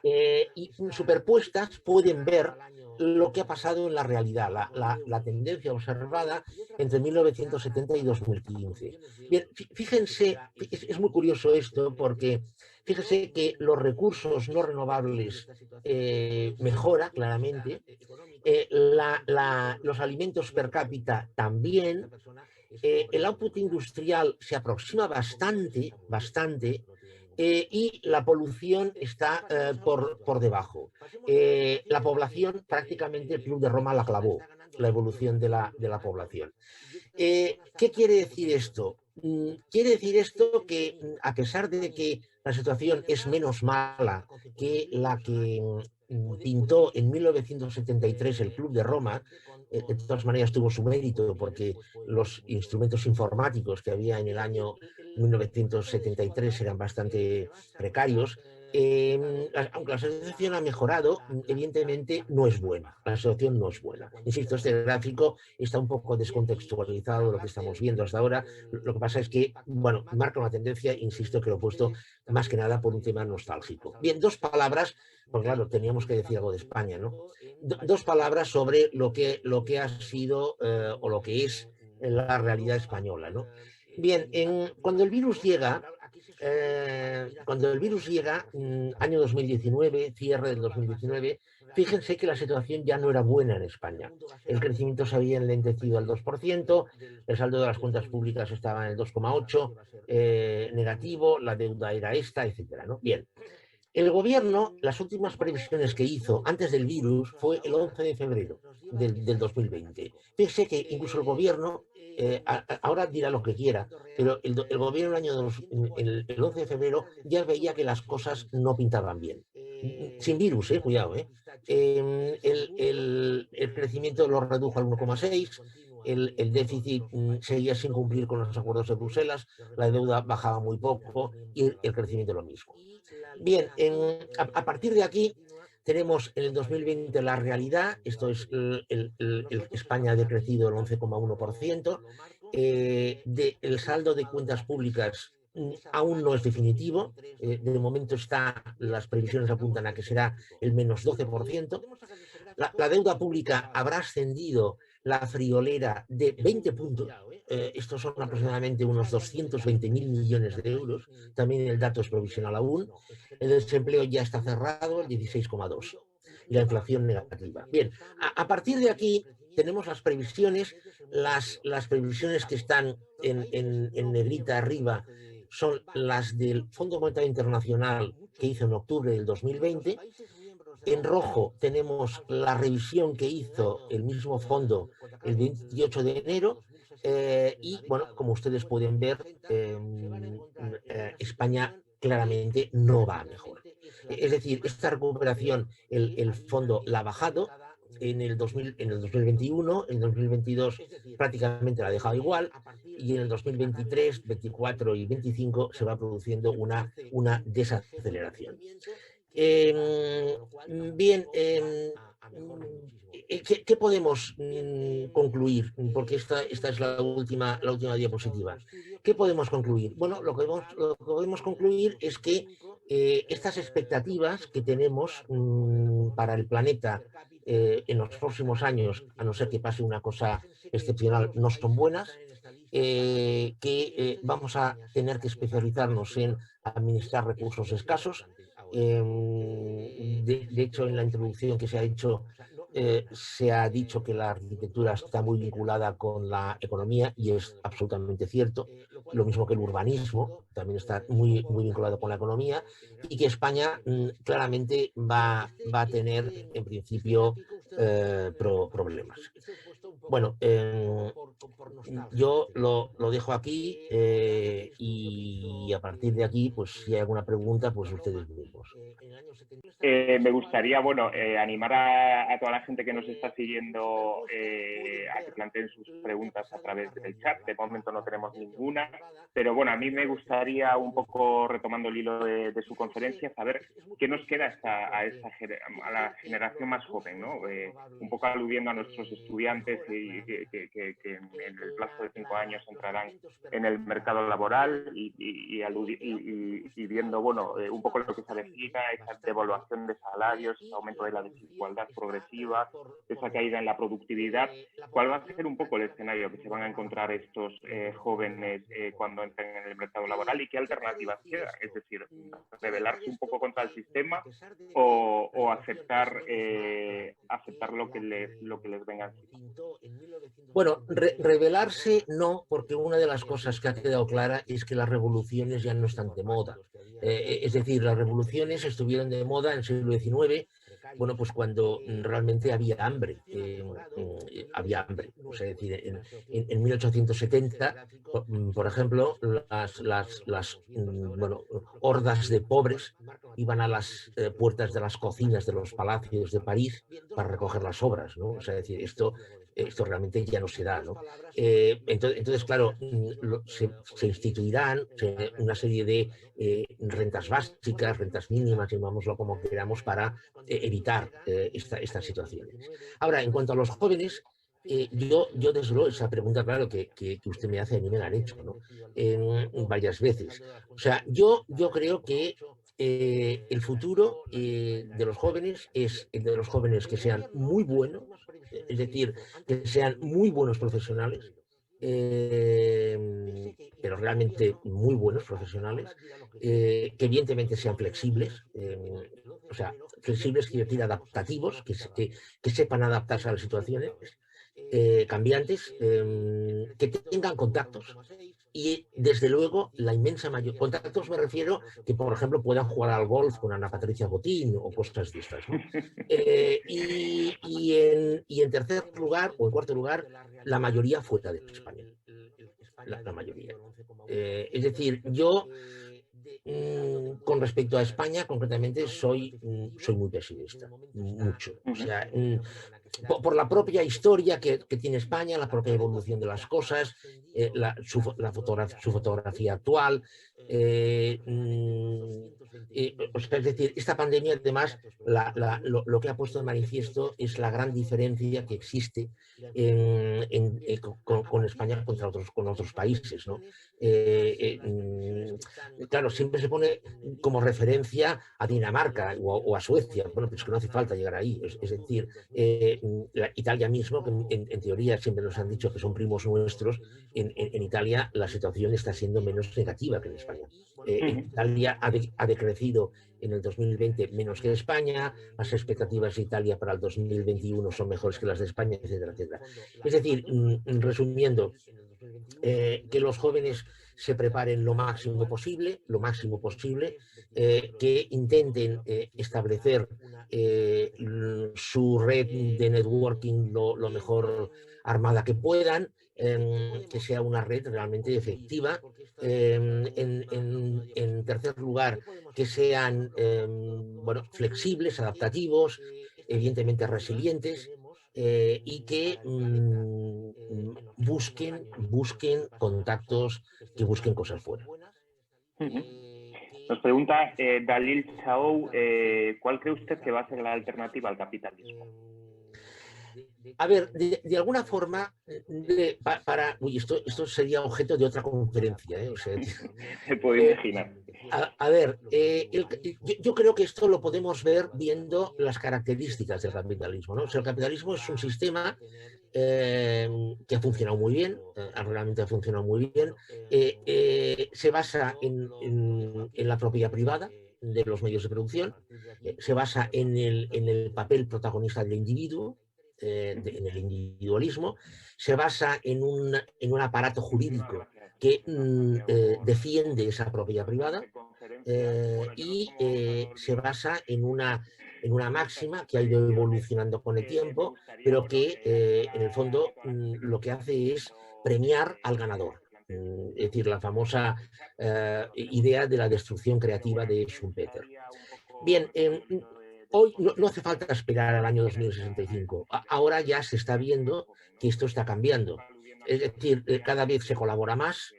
Y superpuestas pueden ver lo que ha pasado en la realidad, la tendencia observada entre 1970 y 2015. Bien, fíjense, es muy curioso esto porque fíjense que los recursos no renovables mejora claramente, los alimentos per cápita también, el output industrial se aproxima bastante, y la polución está por debajo. La población, prácticamente el Club de Roma la clavó, la evolución de la población. ¿Qué quiere decir esto? Quiere decir esto que, a pesar de que la situación es menos mala que la que pintó en 1973 el Club de Roma, de todas maneras tuvo su mérito porque los instrumentos informáticos que había en el año 1973 eran bastante precarios. Aunque la situación ha mejorado, evidentemente no es buena. La situación no es buena. Insisto, este gráfico está un poco descontextualizado de lo que estamos viendo hasta ahora. Lo que pasa es que, bueno, marca una tendencia, insisto, que lo he puesto más que nada por un tema nostálgico. Bien, dos palabras, pues claro, teníamos que decir algo de España, ¿no? Dos palabras sobre lo que ha sido o lo que es la realidad española, ¿no? Bien, cuando el virus llega, año 2019, cierre del 2019, fíjense que la situación ya no era buena en España. El crecimiento se había enlentecido al 2%, el saldo de las cuentas públicas estaba en el 2,8%, negativo, la deuda era esta, etcétera, ¿no? Bien. El gobierno, las últimas previsiones que hizo antes del virus fue el 11 de febrero del 2020. Fíjese que incluso el gobierno, ahora dirá lo que quiera, pero el gobierno el 11 de febrero ya veía que las cosas no pintaban bien. Sin virus, cuidado. El crecimiento lo redujo al 1,6%. El déficit seguía sin cumplir con los acuerdos de Bruselas, la deuda bajaba muy poco y el crecimiento lo mismo. Bien, a partir de aquí tenemos en el 2020 la realidad, esto es España ha decrecido el 11,1%, el saldo de cuentas públicas aún no es definitivo. De momento las previsiones apuntan a que será el menos 12%. La deuda pública habrá ascendido la friolera de 20 puntos. Estos son aproximadamente unos 220.000 millones de euros. También el dato es provisional aún. El desempleo ya está cerrado, el 16,2%. Y la inflación negativa. Bien, a partir de aquí tenemos las previsiones. Las previsiones que están en negrita arriba son las del Fondo Monetario Internacional que hizo en octubre del 2020. En rojo tenemos la revisión que hizo el mismo fondo el 28 de enero y, bueno, como ustedes pueden ver, España claramente no va a mejor. Es decir, esta recuperación el fondo la ha bajado en el 2021, en el 2022 prácticamente la ha dejado igual y en el 2023, 24 y 25 se va produciendo una desaceleración. Bien, ¿qué podemos concluir? Porque esta es la última diapositiva. ¿Qué podemos concluir? Bueno, lo que podemos concluir es que estas expectativas que tenemos para el planeta en los próximos años, a no ser que pase una cosa excepcional, no son buenas. Que vamos a tener que especializarnos en administrar recursos escasos. De hecho, en la introducción que se ha hecho, se ha dicho que la arquitectura está muy vinculada con la economía y es absolutamente cierto. Lo mismo que el urbanismo, también está muy vinculado con la economía y que España claramente va a tener, en principio, problemas. Bueno, yo lo dejo aquí y a partir de aquí, pues si hay alguna pregunta, pues ustedes mismos. Me gustaría, bueno, animar a toda la gente que nos está siguiendo a que planteen sus preguntas a través del chat. De momento no tenemos ninguna, pero bueno, a mí me gustaría un poco, retomando el hilo de su conferencia, saber qué nos queda a la generación más joven, ¿no? Un poco aludiendo a nuestros estudiantes que en el plazo de 5 años entrarán en el mercado laboral y viendo, bueno, un poco lo que se avecina, esa devaluación de salarios, ese aumento de la desigualdad progresiva, esa caída en la productividad. ¿Cuál va a ser un poco el escenario que se van a encontrar estos jóvenes cuando entren en el mercado laboral y qué alternativas quedan? Es decir, rebelarse un poco contra el sistema o aceptar lo que les venga encima. Bueno, rebelarse no, porque una de las cosas que ha quedado clara es que las revoluciones ya no están de moda. Es decir, las revoluciones estuvieron de moda en el siglo XIX, bueno, pues cuando realmente había hambre. Había hambre. O sea, es decir, en 1870, por ejemplo, las hordas de pobres iban a las puertas de las cocinas de los palacios de París para recoger las obras, ¿no? O sea, es decir, esto realmente ya no se da, ¿no? Entonces, claro, se instituirán una serie de rentas básicas, rentas mínimas, llamámoslo como queramos, para evitar estas situaciones. Ahora, en cuanto a los jóvenes, yo desde luego, esa pregunta, claro, que usted me hace, a mí me la han hecho, ¿no? Varias veces. O sea, yo creo que el futuro de los jóvenes es el de los jóvenes que sean muy buenos, es decir, que sean muy buenos profesionales, pero realmente muy buenos profesionales, que evidentemente sean flexibles, o sea, flexibles quiere decir adaptativos, que sepan adaptarse a las situaciones cambiantes, que tengan contactos y, desde luego, la inmensa mayoría. Contactos me refiero que, por ejemplo, puedan jugar al golf con Ana Patricia Botín o cosas de estas, ¿no? Y en tercer lugar, o en cuarto lugar, la mayoría fuera de España. La mayoría. Es decir, yo, con respecto a España, concretamente, soy muy pesimista. Mucho. O sea, por la propia historia que tiene España, la propia evolución de las cosas, su fotografía actual. O sea, es decir, esta pandemia además lo que ha puesto de manifiesto es la gran diferencia que existe con España con otros países, ¿no? Claro, siempre se pone como referencia a Dinamarca o a Suecia. Bueno, pero es que no hace falta llegar ahí. Es decir, Italia mismo, que en teoría siempre nos han dicho que son primos nuestros, en Italia la situación está siendo menos negativa que en España. Italia ha decrecido en el 2020 menos que España, las expectativas de Italia para el 2021 son mejores que las de España, etcétera, etcétera. Es decir, resumiendo, que los jóvenes se preparen lo máximo posible, que intenten establecer su red de networking lo mejor armada que puedan, que sea una red realmente efectiva. En tercer lugar, que sean bueno, flexibles, adaptativos, evidentemente resilientes, y que busquen contactos, que busquen cosas fuera. Nos pregunta Dalil Chao, ¿cuál cree usted que va a ser la alternativa al capitalismo? A ver, de alguna forma, uy, esto sería objeto de otra conferencia, ¿eh? O sea, se puede imaginar. A ver, yo creo que esto lo podemos ver viendo las características del capitalismo, ¿no? O sea, el capitalismo es un sistema que ha funcionado muy bien, realmente ha funcionado muy bien, se basa en la propiedad privada de los medios de producción, se basa en el papel protagonista del individuo, en el individualismo, se basa en un aparato jurídico que defiende esa propiedad privada y se basa en una máxima que ha ido evolucionando con el tiempo, pero que en el fondo lo que hace es premiar al ganador. Es decir, la famosa idea de la destrucción creativa de Schumpeter. Bien, hoy no hace falta esperar al año 2065. Ahora ya se está viendo que esto está cambiando. Es decir, cada vez se colabora más,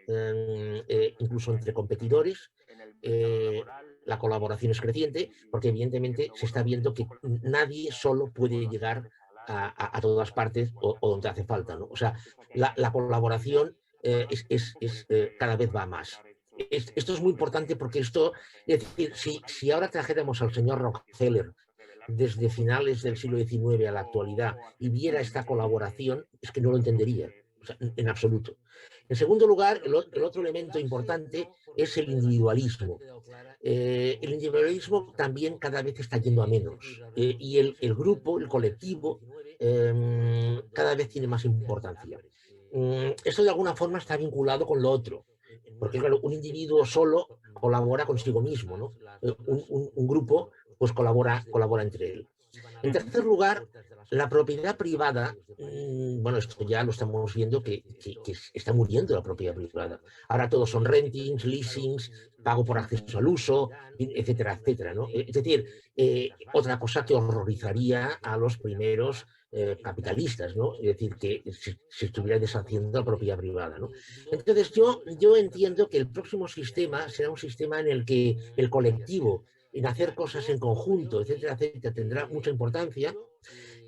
incluso entre competidores. La colaboración es creciente porque evidentemente se está viendo que nadie solo puede llegar a todas partes o donde hace falta, ¿no? O sea, la colaboración cada vez va más. Esto es muy importante porque esto, es decir, si ahora trajéramos al señor Rockefeller desde finales del siglo XIX a la actualidad y viera esta colaboración, es que no lo entendería, o sea, en absoluto. En segundo lugar, el otro elemento importante es el individualismo. El individualismo también cada vez está yendo a menos y el grupo, el colectivo, cada vez tiene más importancia. Esto de alguna forma está vinculado con lo otro, porque claro, un individuo solo colabora consigo mismo, ¿no? Un grupo pues colabora entre él. En tercer lugar, la propiedad privada, bueno, esto ya lo estamos viendo que está muriendo la propiedad privada. Ahora todos son rentings, leasings, pago por acceso al uso, etcétera, etcétera, ¿no? Es decir, otra cosa que horrorizaría a los primeros capitalistas, ¿no? Es decir, que se estuviera deshaciendo la propiedad privada, ¿no? Entonces yo entiendo que el próximo sistema será un sistema en el que el colectivo, en hacer cosas en conjunto, etcétera, etcétera, tendrá mucha importancia.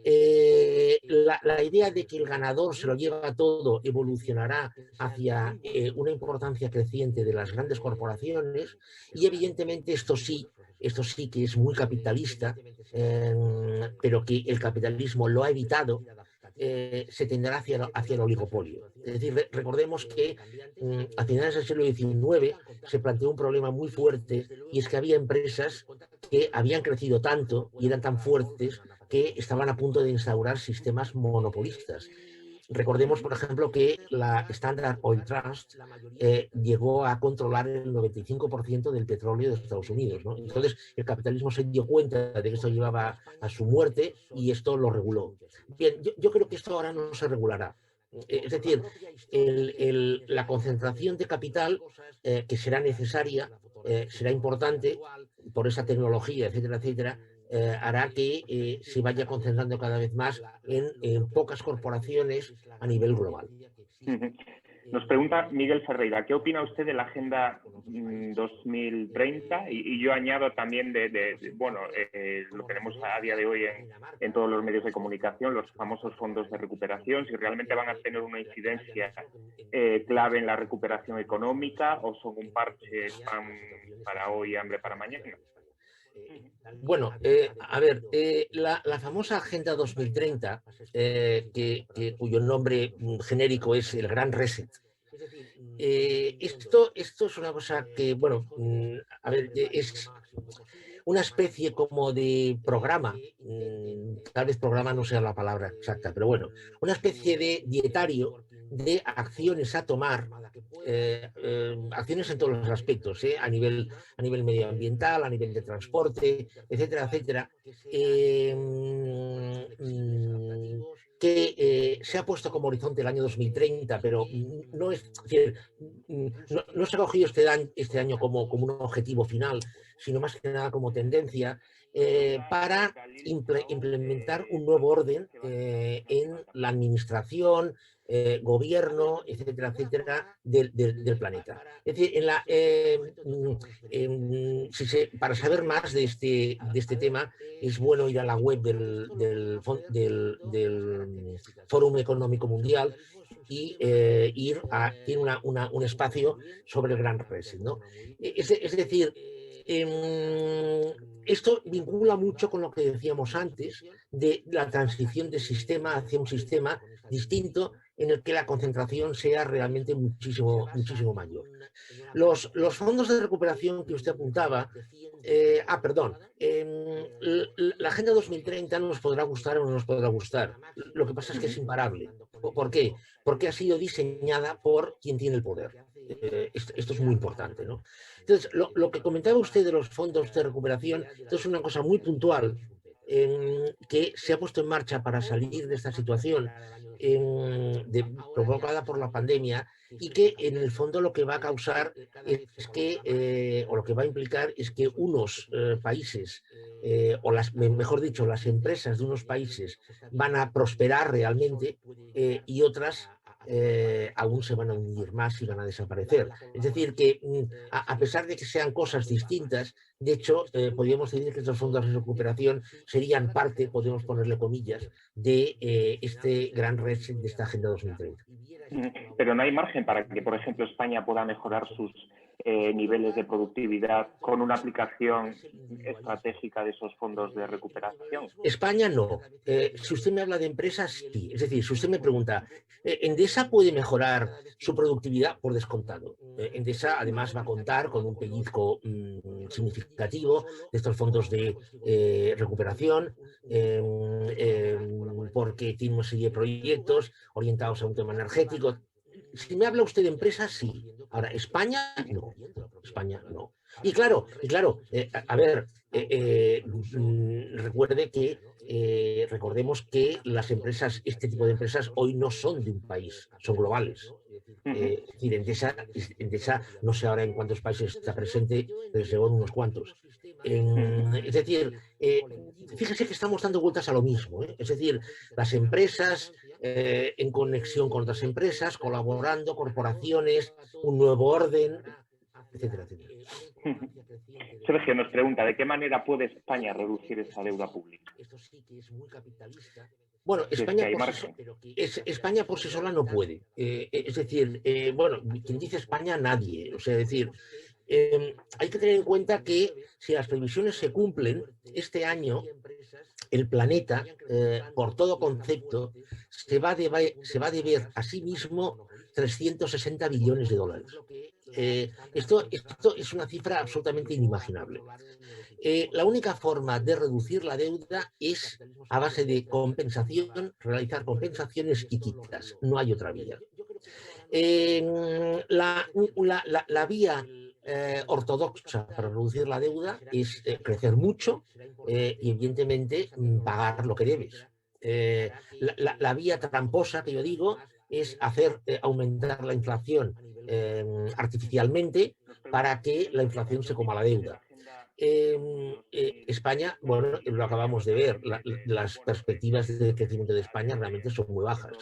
La idea de que el ganador se lo lleva todo evolucionará hacia una importancia creciente de las grandes corporaciones y evidentemente esto sí que es muy capitalista, pero que el capitalismo lo ha evitado. Se tenderá hacia el oligopolio. Es decir, recordemos que a finales del siglo XIX se planteó un problema muy fuerte y es que había empresas que habían crecido tanto y eran tan fuertes que estaban a punto de instaurar sistemas monopolistas. Recordemos, por ejemplo, que la Standard Oil Trust llegó a controlar el 95% del petróleo de Estados Unidos, ¿no? Entonces, el capitalismo se dio cuenta de que esto llevaba a su muerte y esto lo reguló. Bien, yo creo que esto ahora no se regulará. Es decir, la concentración de capital que será necesaria, será importante por esa tecnología, etcétera, etcétera, hará que se vaya concentrando cada vez más en pocas corporaciones a nivel global. Nos pregunta Miguel Ferreira, ¿qué opina usted de la Agenda 2030? Y yo añado también lo tenemos a día de hoy en todos los medios de comunicación, los famosos fondos de recuperación, si realmente van a tener una incidencia clave en la recuperación económica o son un parche pan para hoy y hambre para mañana. Bueno, a ver, la famosa Agenda 2030, cuyo nombre genérico es el Gran Reset, esto es una cosa que, bueno, a ver, es una especie como de programa, tal vez programa no sea la palabra exacta, pero bueno, una especie de dietario de acciones a tomar, acciones en todos los aspectos, a nivel medioambiental, a nivel de transporte, etcétera, etcétera, que se ha puesto como horizonte el año 2030, pero no es, no se ha cogido este año como un objetivo final, sino más que nada como tendencia, para implementar un nuevo orden en la administración, gobierno, etcétera, etcétera, del planeta. Es decir, para saber más de este tema, es bueno ir a la web del Fórum Económico Mundial y tiene un espacio sobre el Gran Reset, ¿no? Es decir, esto vincula mucho con lo que decíamos antes de la transición de sistema hacia un sistema distinto en el que la concentración sea realmente muchísimo mayor. Los fondos de recuperación que usted apuntaba, la Agenda 2030 nos podrá gustar o no nos podrá gustar. Lo que pasa es que es imparable. ¿Por qué? Porque ha sido diseñada por quien tiene el poder. Esto es muy importante, ¿no? Entonces, lo que comentaba usted de los fondos de recuperación, esto es una cosa muy puntual que se ha puesto en marcha para salir de esta situación provocada por la pandemia, y que en el fondo lo que va a causar es que, o lo que va a implicar es que unos países, mejor dicho, las empresas de unos países van a prosperar realmente y otras aún se van a hundir más y van a desaparecer. Es decir, que a pesar de que sean cosas distintas, de hecho, podríamos decir que estos fondos de recuperación serían parte, podemos ponerle comillas, de este gran reset de esta Agenda 2030. Pero no hay margen para que, por ejemplo, España pueda mejorar sus niveles de productividad con una aplicación estratégica de esos fondos de recuperación. España no. Si usted me habla de empresas, sí. Es decir, si usted me pregunta, ¿Endesa puede mejorar su productividad? Por descontado. Endesa además va a contar con un pellizco significativo de estos fondos de recuperación, porque tiene una serie de proyectos orientados a un tema energético. Si me habla usted de empresas, sí. Ahora, España, no. España, no. Y claro, a ver, recuerde que, recordemos que las empresas, este tipo de empresas, hoy no son de un país, son globales. Es decir, Endesa, no sé ahora en cuántos países está presente, pero según unos cuantos. Es decir, fíjese que estamos dando vueltas a lo mismo. Es decir, las empresas en conexión con otras empresas, colaborando, corporaciones, un nuevo orden, etcétera, etcétera. Sergio nos pregunta, ¿de qué manera puede España reducir esa deuda pública? Bueno, España por sí sola no puede. Es decir, bueno, quien dice España, nadie. O sea, es decir, hay que tener en cuenta que si las previsiones se cumplen, este año el planeta, por todo concepto, se va a deber a sí mismo 360 billones de dólares. Esto es una cifra absolutamente inimaginable. La única forma de reducir la deuda es a base de compensación, realizar compensaciones y quitas. No hay otra vía. La vía ortodoxa para reducir la deuda es crecer mucho y evidentemente pagar lo que debes. La vía tramposa que yo digo es hacer aumentar la inflación artificialmente para que la inflación se coma la deuda. España, bueno, lo acabamos de ver, las perspectivas de crecimiento de España realmente son muy bajas.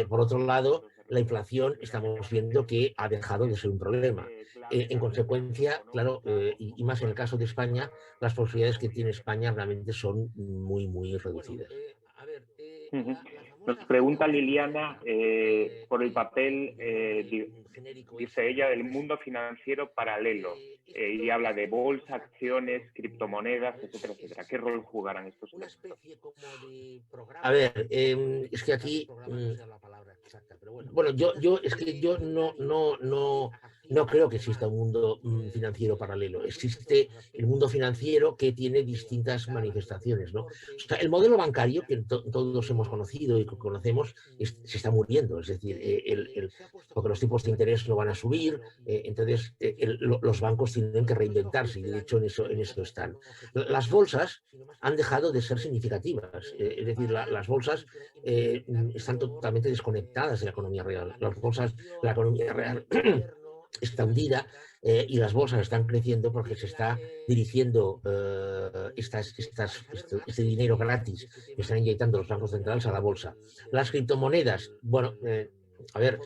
Por otro lado, la inflación estamos viendo que ha dejado de ser un problema. En consecuencia, claro, y más en el caso de España, las posibilidades que tiene España realmente son muy, muy reducidas. Ujú. Nos pregunta Liliana por el papel, dice ella, del mundo financiero paralelo y habla de bolsa, acciones, criptomonedas, etcétera, etcétera. ¿Qué rol jugarán estos elementos? A ver, es que aquí, bueno, es que yo no creo que exista un mundo financiero paralelo. Existe el mundo financiero que tiene distintas manifestaciones, ¿no? O sea, el modelo bancario que todos hemos conocido y que conocemos se está muriendo, es decir, porque los tipos de interés no van a subir, entonces los bancos tienen que reinventarse y de hecho en eso están. Las bolsas han dejado de ser significativas, es decir, las bolsas están totalmente desconectadas de la economía real. La economía real está hundida y las bolsas están creciendo porque se está dirigiendo este dinero gratis que están inyectando los bancos centrales a la bolsa. Las criptomonedas, bueno, a ver,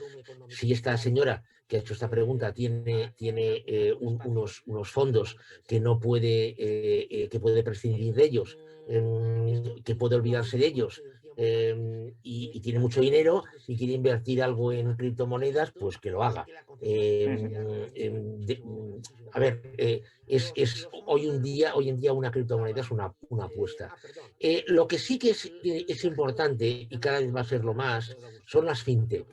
si esta señora que ha hecho esta pregunta tiene unos fondos que no puede, que puede prescindir de ellos, que puede olvidarse de ellos, y tiene mucho dinero y quiere invertir algo en criptomonedas, pues que lo haga. A ver, hoy en día una criptomoneda es una apuesta. Lo que sí que es importante y cada vez va a serlo más son las fintech.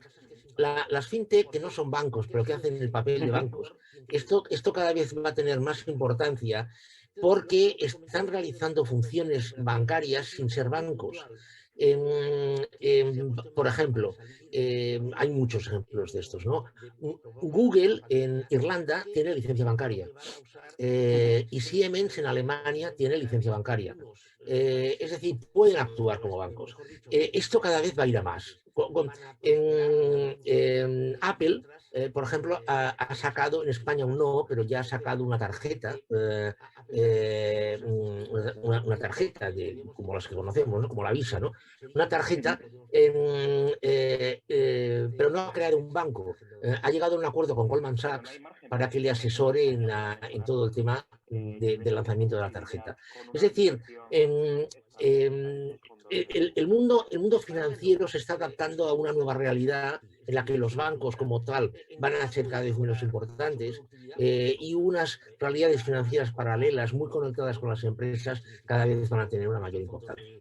Las fintech que no son bancos, pero que hacen el papel de bancos. Esto cada vez va a tener más importancia porque están realizando funciones bancarias sin ser bancos. Por ejemplo, hay muchos ejemplos de estos, ¿no? Google en Irlanda tiene licencia bancaria y Siemens en Alemania tiene licencia bancaria. Es decir, pueden actuar como bancos. Esto cada vez va a ir a más. En Apple, por ejemplo, ha sacado en España un no, pero ya ha sacado una tarjeta, una tarjeta como las que conocemos, ¿no? Como la Visa, ¿no? Una tarjeta, pero no ha creado un banco. Ha llegado a un acuerdo con Goldman Sachs para que le asesore en todo el tema del lanzamiento de la tarjeta. Es decir, el mundo financiero se está adaptando a una nueva realidad en la que los bancos como tal van a ser cada vez menos importantes y unas realidades financieras paralelas muy conectadas con las empresas cada vez van a tener una mayor importancia.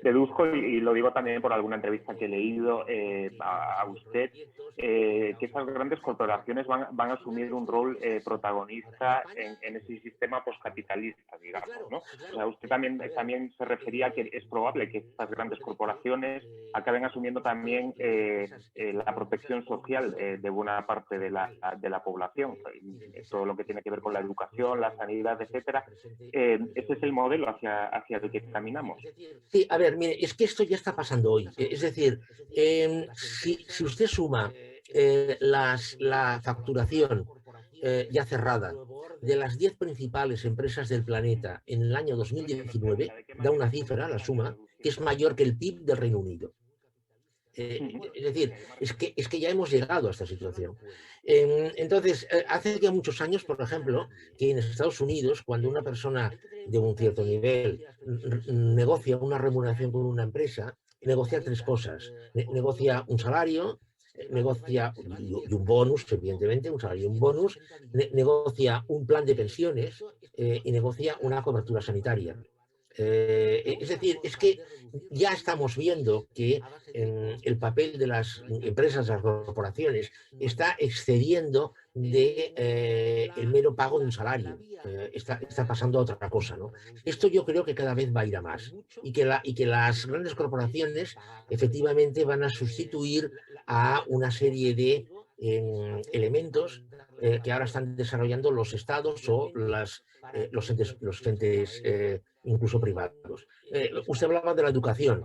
Deduzco, y lo digo también por alguna entrevista que he leído a usted, que estas grandes corporaciones van a asumir un rol protagonista en ese sistema postcapitalista, digamos, ¿no? O sea, usted también se refería a que es probable que estas grandes corporaciones acaben asumiendo también la protección social de buena parte de la población, todo lo que tiene que ver con la educación, la sanidad, etcétera. Ese es el modelo hacia el que caminamos. Sí, a ver, mire, es que esto ya está pasando hoy. Es decir, si usted suma la facturación ya cerrada de las 10 principales empresas del planeta en el año 2019, da una cifra, la suma, que es mayor que el PIB del Reino Unido. Es decir, es que ya hemos llegado a esta situación. Entonces, hace ya muchos años, por ejemplo, que en Estados Unidos, cuando una persona de un cierto nivel negocia una remuneración con una empresa, negocia tres cosas. Negocia un salario, negocia y un bonus, evidentemente, un salario y un bonus, negocia un plan de pensiones y negocia una cobertura sanitaria. Es decir, es que ya estamos viendo que el papel de las empresas, las corporaciones, está excediendo el mero pago de un salario. Está pasando a otra cosa, ¿no? Esto yo creo que cada vez va a ir a más y que las grandes corporaciones efectivamente van a sustituir a una serie de elementos que ahora están desarrollando los estados o los entes incluso privados. Usted hablaba de la educación.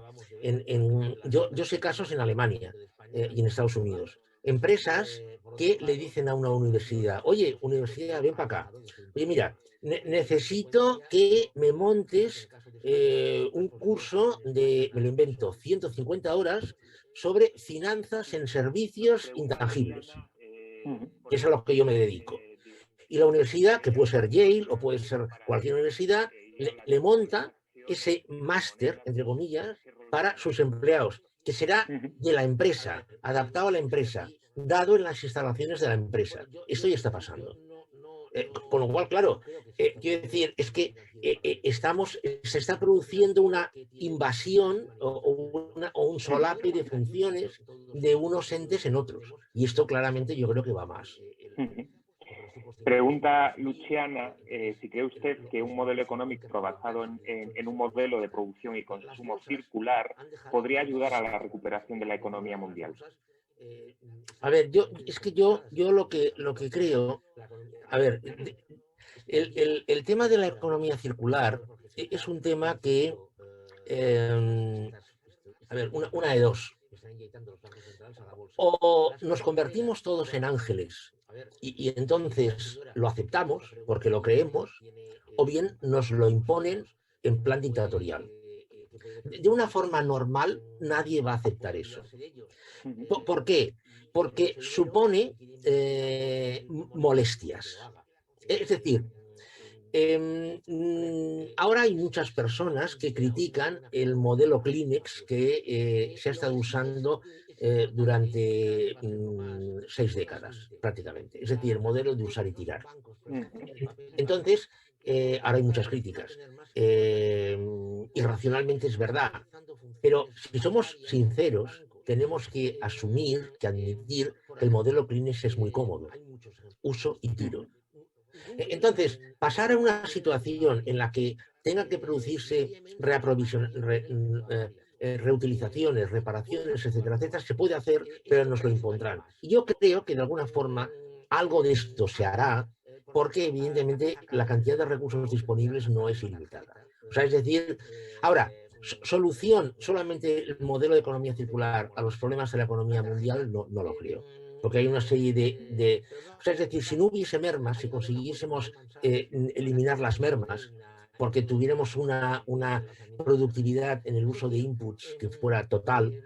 Yo sé casos en Alemania y en Estados Unidos. Empresas que le dicen a una universidad, oye, universidad, ven para acá. Oye, mira, necesito que me montes un curso de, me lo invento, 150 horas sobre finanzas en servicios intangibles, que es a lo que yo me dedico. Y la universidad, que puede ser Yale o puede ser cualquier universidad, le monta ese máster, entre comillas, para sus empleados, que será de la empresa, adaptado a la empresa, dado en las instalaciones de la empresa. Esto ya está pasando. Con lo cual, claro, quiero decir, es que se está produciendo una invasión o un solape de funciones de unos entes en otros. Y esto claramente yo creo que va más. Pregunta Luciana si cree usted que un modelo económico basado en un modelo de producción y consumo circular podría ayudar a la recuperación de la economía mundial. A ver, es que yo lo que creo, a ver, el tema de la economía circular es un tema que, a ver, una de dos. O nos convertimos todos en ángeles y entonces lo aceptamos porque lo creemos, o bien nos lo imponen en plan dictatorial. De una forma normal, nadie va a aceptar eso. ¿Por qué? Porque supone molestias. Es decir, ahora hay muchas personas que critican el modelo Kleenex que se ha estado usando durante 6 décadas, prácticamente. Es decir, el modelo de usar y tirar. Entonces, ahora hay muchas críticas. Irracionalmente es verdad, pero si somos sinceros, tenemos que asumir, que admitir que el modelo Kleenex es muy cómodo. Uso y tiro. Entonces, pasar a una situación en la que tenga que producirse reutilizaciones, reparaciones, etcétera, etcétera, se puede hacer, pero nos lo impondrán. Y yo creo que de alguna forma algo de esto se hará, porque evidentemente la cantidad de recursos disponibles no es ilimitada. O sea, es decir, ahora, solución solamente el modelo de economía circular a los problemas de la economía mundial, no lo creo. Porque hay una serie de o sea, es decir, si no hubiese mermas, si consiguiésemos eliminar las mermas, porque tuviéramos una productividad en el uso de inputs que fuera total,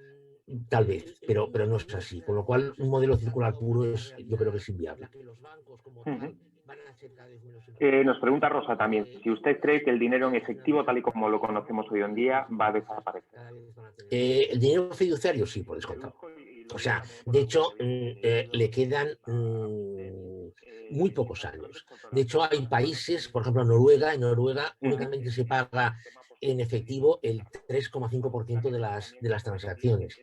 tal vez, pero no es así. Con lo cual, un modelo circular puro yo creo que es inviable. Nos pregunta Rosa también, si usted cree que el dinero en efectivo, tal y como lo conocemos hoy en día, va a desaparecer. El dinero fiduciario sí, por descontado. O sea, de hecho, le quedan muy pocos años. De hecho, hay países, por ejemplo, Noruega, en Noruega únicamente se paga en efectivo el 3,5% de las transacciones.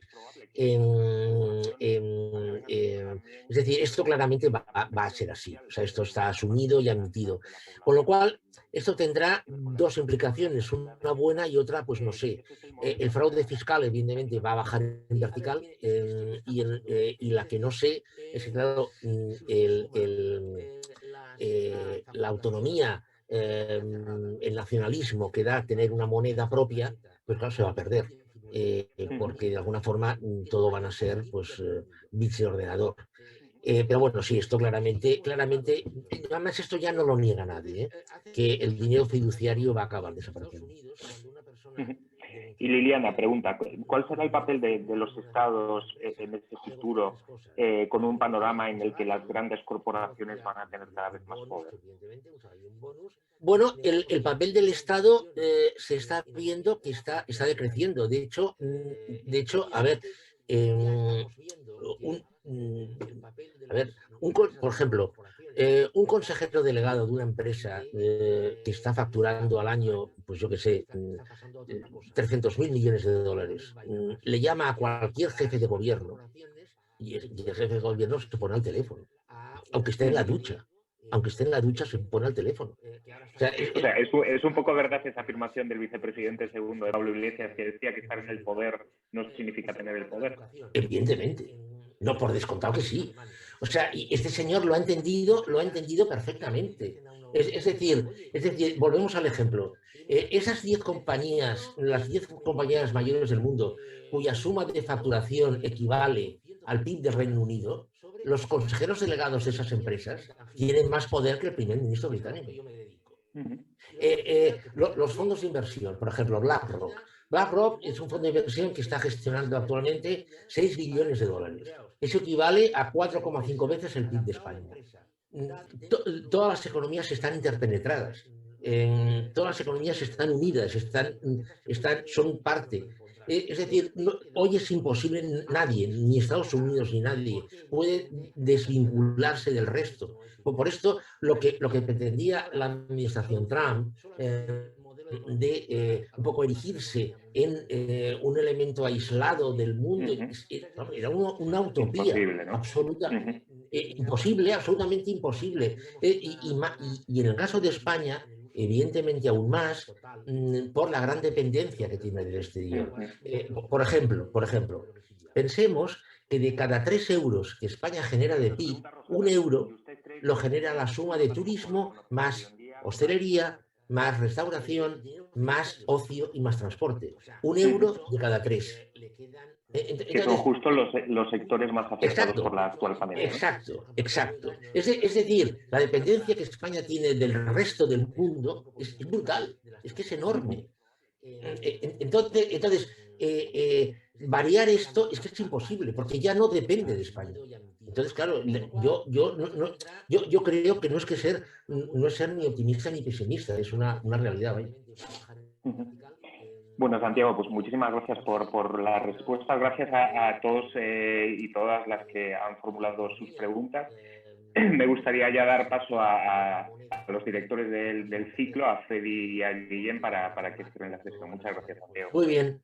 Es decir, esto claramente va a ser así. O sea, esto está asumido y admitido. Con lo cual, esto tendrá dos implicaciones, una buena y otra, pues no sé. El fraude fiscal, evidentemente, va a bajar en vertical y la que no sé es que, claro, la autonomía, el nacionalismo que da tener una moneda propia, pues claro, se va a perder. Porque de alguna forma todo van a ser pues bits de ordenador. Pero bueno, sí, esto claramente, además esto ya no lo niega nadie, que el dinero fiduciario va a acabar desapareciendo. Y Liliana pregunta, ¿cuál será el papel de los estados en este futuro con un panorama en el que las grandes corporaciones van a tener cada vez más poder? Bueno, el papel del Estado se está viendo que está decreciendo. De hecho, a ver, por ejemplo, un consejero delegado de una empresa que está facturando al año, pues yo qué sé, 300.000 millones de dólares, le llama a cualquier jefe de gobierno y el jefe de gobierno se pone al teléfono, aunque esté en la ducha. Aunque esté en la ducha, se pone al teléfono. O sea, es un poco verdad esa afirmación del vicepresidente segundo de Pablo Iglesias, que decía que estar en el poder no significa tener el poder. Evidentemente. No, por descontado que sí. O sea, y este señor lo ha entendido perfectamente. Es decir, volvemos al ejemplo. Esas 10 compañías, las 10 compañías mayores del mundo, cuya suma de facturación equivale al PIB del Reino Unido, los consejeros delegados de esas empresas tienen más poder que el primer ministro británico. Ujú. Los fondos de inversión, por ejemplo, BlackRock. BlackRock es un fondo de inversión que está gestionando actualmente 6 billones de dólares. Eso equivale a 4,5 veces el PIB de España. Todas las economías están interpenetradas. Todas las economías están unidas, son parte. Es decir, hoy es imposible, nadie, ni Estados Unidos ni nadie, puede desvincularse del resto. Por esto, lo que pretendía la administración Trump de un poco erigirse en un elemento aislado del mundo, era una utopía Imposible, ¿no? absoluta. Ujú. Imposible, absolutamente imposible. Y en el caso de España, evidentemente aún más, por la gran dependencia que tiene del exterior. Por ejemplo, pensemos que de cada 3 euros que España genera de PIB, 1 euro lo genera la suma de turismo más hostelería, más restauración, más ocio y más transporte. 1 euro de cada 3. Que son Entonces, justo los sectores más afectados por exacto, la actual pandemia, ¿no? exacto. Es decir, la dependencia que España tiene del resto del mundo es brutal, es que es Ujú. enorme. Entonces variar esto es que es imposible, porque ya no depende de España. Entonces, claro, yo creo que no es ser ni optimista ni pesimista, es una realidad. ¿Vale? Ujú. Bueno, Santiago, pues muchísimas gracias por las respuestas. Gracias a todos y todas las que han formulado sus preguntas. Me gustaría ya dar paso a los directores del ciclo, a Freddy y a Guillem, para que cierren la sesión. Muchas gracias, Santiago. Muy bien.